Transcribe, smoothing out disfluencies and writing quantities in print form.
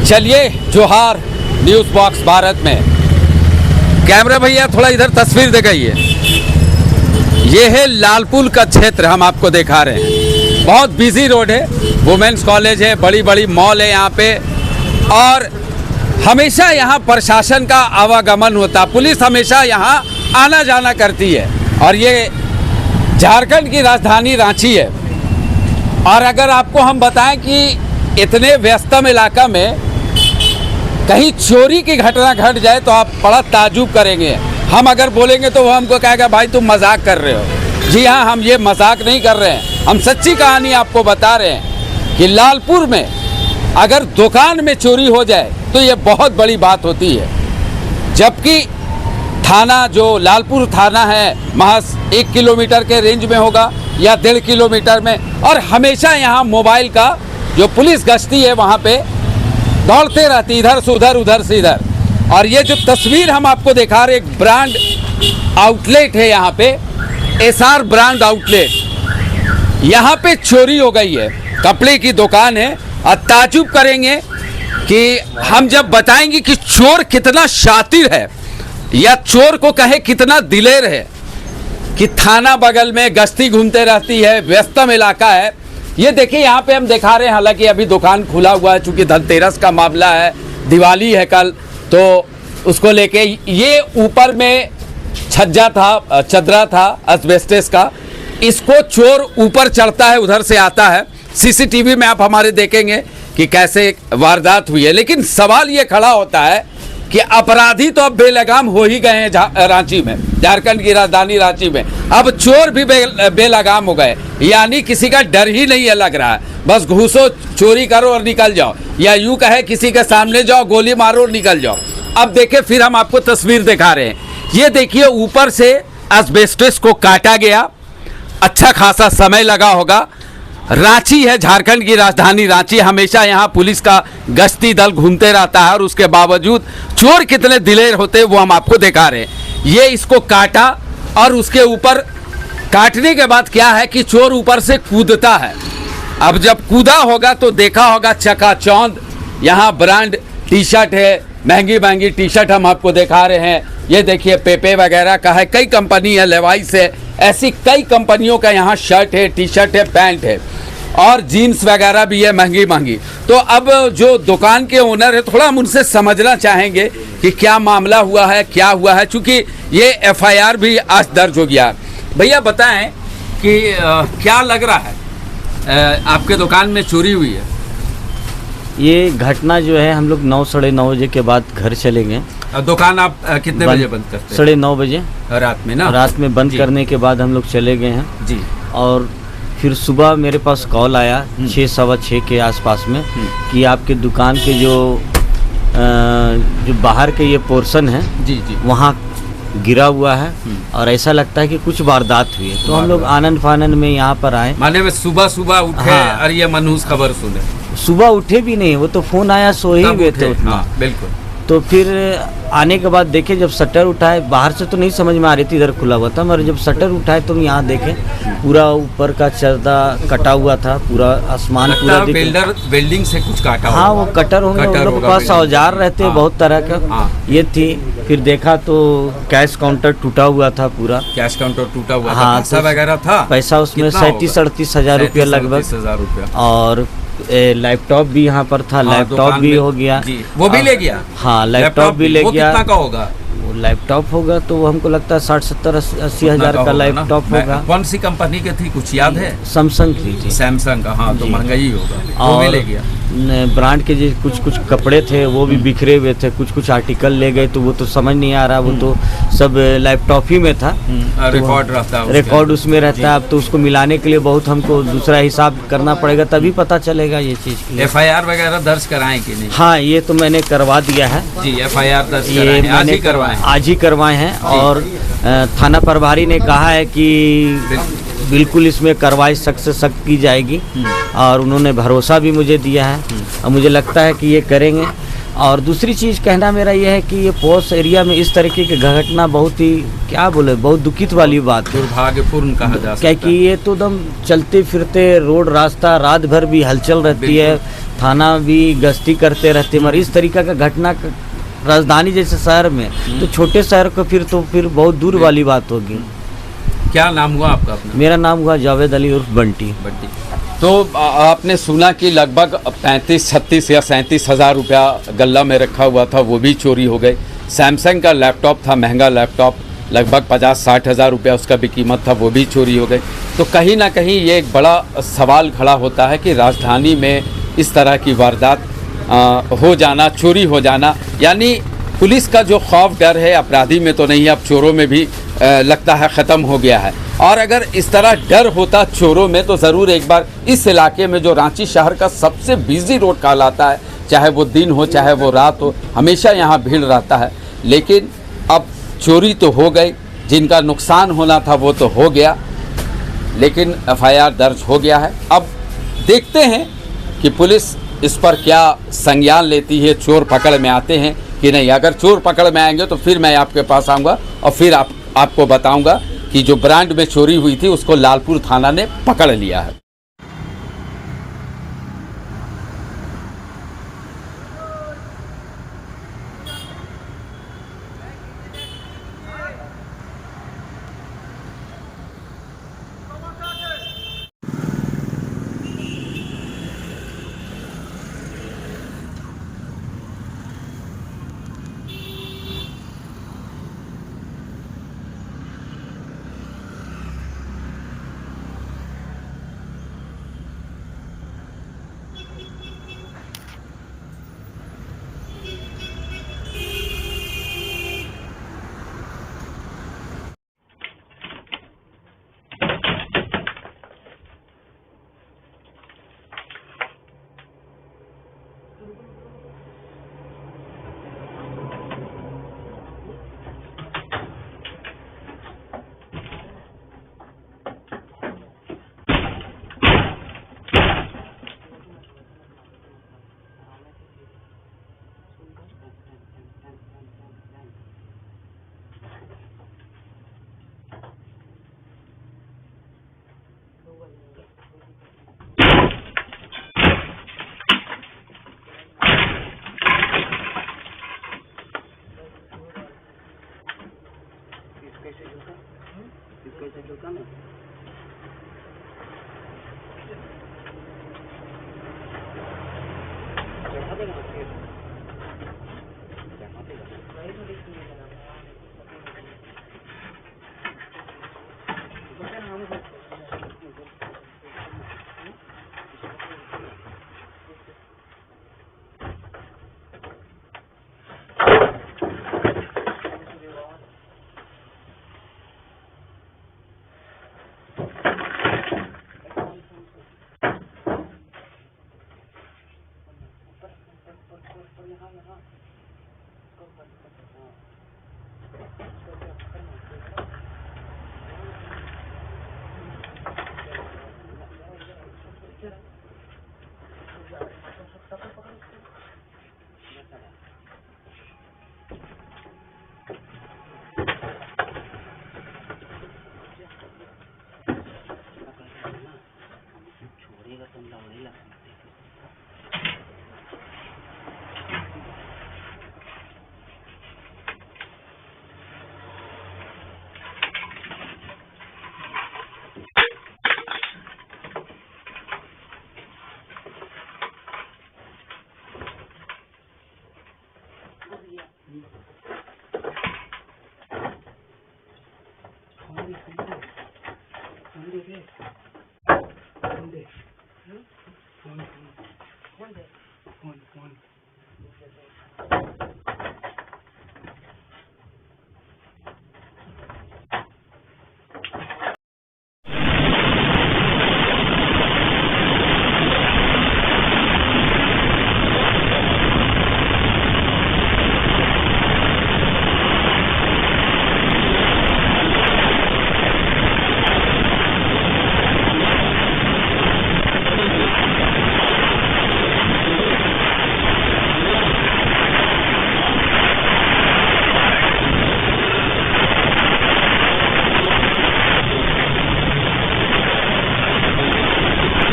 चलिए जोहार news box Bharat में। कैमरा भैया थोड़ा इधर तस्वीर दिखाइए। ये है लालपुर का क्षेत्र हम आपको दिखा रहे हैं। बहुत बिजी रोड है, वुमेन्स कॉलेज है, बड़ी बड़ी मॉल है यहाँ पे, और हमेशा यहाँ प्रशासन का आवागमन होता, पुलिस हमेशा यहाँ आना जाना करती है। और ये झारखंड की राजधानी रांची है। और अगर आपको हम बताएं कि इतने व्यस्तम इलाका में कहीं चोरी की घटना घट जाए तो आप बड़ा ताजुब करेंगे। हम अगर बोलेंगे तो वो हमको कहेगा भाई तुम मजाक कर रहे हो। जी हाँ, हम ये मजाक नहीं कर रहे हैं, हम सच्ची कहानी आपको बता रहे हैं कि लालपुर में अगर दुकान में चोरी हो जाए तो ये बहुत बड़ी बात होती है। जबकि थाना जो लालपुर थाना है महज 1 किलोमीटर के रेंज में होगा या 1.5 किलोमीटर में, और हमेशा यहाँ मोबाइल का जो पुलिस गश्ती है वहाँ पे दौड़ते रहती, इधर से उधर उधर से इधर। और ये जो तस्वीर हम आपको दिखा रहे, एक ब्रांड आउटलेट है यहाँ पे, SR ब्रांड आउटलेट। यहाँ पे चोरी हो गई है, कपड़े की दुकान है। और ताजुब करेंगे कि हम जब बताएंगे कि चोर कितना शातिर है या चोर को कहे कितना दिलेर है, कि थाना बगल में गश्ती घूमते रहती है, व्यस्तम इलाका है। ये देखिए यहाँ पे हम दिखा रहे हैं, हालांकि अभी दुकान खुला हुआ है, चूँकि धनतेरस का मामला है, दिवाली है कल, तो उसको लेके ये ऊपर में छज्जा था, चदरा था एस्बेस्टस का, इसको चोर ऊपर चढ़ता है, उधर से आता है। सीसीटीवी में आप हमारे देखेंगे कि कैसे वारदात हुई है। लेकिन सवाल ये खड़ा होता है कि अपराधी तो अब बेलगाम हो ही गए हैं रांची में, झारखंड की राजधानी रांची में। अब चोर भी बेलगाम हो गए, यानी किसी का डर ही नहीं है लग रहा है। बस घुसो, चोरी करो और निकल जाओ, या यूं कहे किसी के सामने जाओ, गोली मारो और निकल जाओ। अब देखिए, फिर हम आपको तस्वीर दिखा रहे हैं। ये देखिए, ऊपर से एस्बेस्टस को काटा गया, अच्छा खासा समय लगा होगा। रांची है, झारखंड की राजधानी रांची, हमेशा यहाँ पुलिस का गश्ती दल घूमते रहता है, और उसके बावजूद चोर कितने दिलेर होते हैं वो हम आपको दिखा रहे हैं। ये इसको काटा, और उसके ऊपर काटने के बाद क्या है कि चोर ऊपर से कूदता है। अब जब कूदा होगा तो देखा होगा चकाचौंध यहाँ ब्रांड टी शर्ट है, महंगी महंगी टी शर्ट हम आपको दिखा रहे हैं। ये देखिए पेपे वगैरह का है, कई कंपनी है, लेवाइस है, ऐसी कई कंपनियों का यहाँ शर्ट है, टी शर्ट है, पैंट है, और जीन्स वगैरह भी है महंगी महंगी। तो अब जो दुकान के ओनर है, थोड़ा हम उनसे समझना चाहेंगे कि क्या मामला हुआ है, क्या हुआ है, चूँकि ये FIR भी आज दर्ज हो गया। भैया बताएं कि क्या लग रहा है आपके दुकान में चोरी हुई है? ये घटना जो है, हम लोग 9 साढ़े 9 बजे के बाद घर चलेंगे। दुकान आप कितने बजे बंद करते हैं? 9:30 बजे रात में ना? रात में बंद करने के बाद हम लोग चले गए हैं जी। और फिर सुबह मेरे पास कॉल आया 6 सवा 6 के आसपास में कि आपके दुकान के जो बाहर के ये पोर्शन है जी जी वहाँ गिरा हुआ है, और ऐसा लगता है कि कुछ वारदात हुई है। तो हम लोग आनंद फानंद में यहाँ पर आए। माने में सुबह सुबह उठे, हाँ। और ये मनहूस खबर सुने? सुबह उठे भी नहीं, वो तो फोन आया, सो ही हुए थे उतना। हाँ, बिल्कुल। तो फिर आने के बाद देखे, जब शटर उठाए, बाहर से तो नहीं समझ में आ रही थी, इधर खुला हुआ था, मगर जब शटर उठाए तो यहाँ देखे पूरा ऊपर का चर्दा कटा हुआ था, पूरा आसमान पूरा बिल्डिंग से कुछ काटा। हाँ, वो कटर होंगे, उन लोग के पास औजार रहते हैं बहुत तरह का। ये थी, फिर देखा तो कैश काउंटर टूटा हुआ था पूरा। कैश काउंटर टूटा हुआ था? हाँ, पैसा वगैरह था? पैसा उसमें 37-38 हज़ार रुपया लगभग, और लैपटॉप भी यहाँ पर था। लैपटॉप भी हो गया जी। वो भी ले गया? हाँ, लैपटॉप भी ले गया। कितना का होगा वो लैपटॉप? होगा तो वो हमको लगता है 60-70-80 हज़ार का लैपटॉप होगा। कौन सी कंपनी के थी, कुछ याद है? सैमसंग थी। सैमसंग का? हाँ, तो महंगा ही होगा। वो भी ले गया। ब्रांड के जो कुछ कपड़े थे वो भी बिखरे हुए थे, कुछ आर्टिकल ले गए, तो वो तो समझ नहीं आ रहा, वो तो सब लैपटॉप ही में था। रिकॉर्ड रहता है, रिकॉर्ड उसमें रहता है। अब तो उसको मिलाने के लिए बहुत हमको दूसरा हिसाब करना पड़ेगा, तभी पता चलेगा ये चीज़। FIR वगैरह दर्ज कराएं कि नहीं? हाँ, ये तो मैंने करवा दिया है जी। FIR दर्ज कराएं, आज ही करवाएं? आज ही करवाए हैं, और थाना प्रभारी ने कहा है कि बिल्कुल इसमें कार्रवाई सख्त से सख्त की जाएगी, और उन्होंने भरोसा भी मुझे दिया है, और मुझे लगता है कि ये करेंगे। और दूसरी चीज़ कहना मेरा ये है कि ये पॉश एरिया में इस तरीके की घटना बहुत ही, क्या बोले, बहुत दुखित वाली बात है, दुर्भाग्यपूर्ण कहा जा सकता है। क्या कि ये तो एकदम चलते फिरते रोड रास्ता, रात भर भी हलचल रहती है, थाना भी गश्ती करते रहते, मगर इस तरीका का घटना राजधानी जैसे शहर में, तो छोटे शहर को फिर बहुत दूर वाली बात होगी। क्या नाम हुआ आपका अपना? मेरा नाम हुआ जावेद अली उर्फ बंटी। तो आपने सुना कि लगभग 35, 36 या 37 हज़ार रुपया गल्ला में रखा हुआ था, वो भी चोरी हो गई। सैमसंग का लैपटॉप था, महंगा लैपटॉप, लगभग 50-60 हज़ार रुपया उसका भी कीमत था, वो भी चोरी हो गई। तो कहीं ना कहीं ये एक बड़ा सवाल खड़ा होता है कि राजधानी में इस तरह की वारदात हो जाना, चोरी हो जाना, यानी पुलिस का जो खौफ डर है अपराधी में तो नहीं, अब चोरों में भी लगता है ख़त्म हो गया है। और अगर इस तरह डर होता चोरों में तो ज़रूर एक बार इस इलाके में, जो रांची शहर का सबसे बिजी रोड कहलाता है, चाहे वो दिन हो चाहे वो रात हो, हमेशा यहाँ भीड़ रहता है। लेकिन अब चोरी तो हो गई, जिनका नुकसान होना था वो तो हो गया, लेकिन FIR दर्ज हो गया है। अब देखते हैं कि पुलिस इस पर क्या संज्ञान लेती है, चोर पकड़ में आते हैं कि नहीं। अगर चोर पकड़ में आएंगे तो फिर मैं आपके पास आऊँगा और फिर आपको बताऊँगा कि जो ब्रांड में चोरी हुई थी उसको लालपुर थाना ने पकड़ लिया है। One.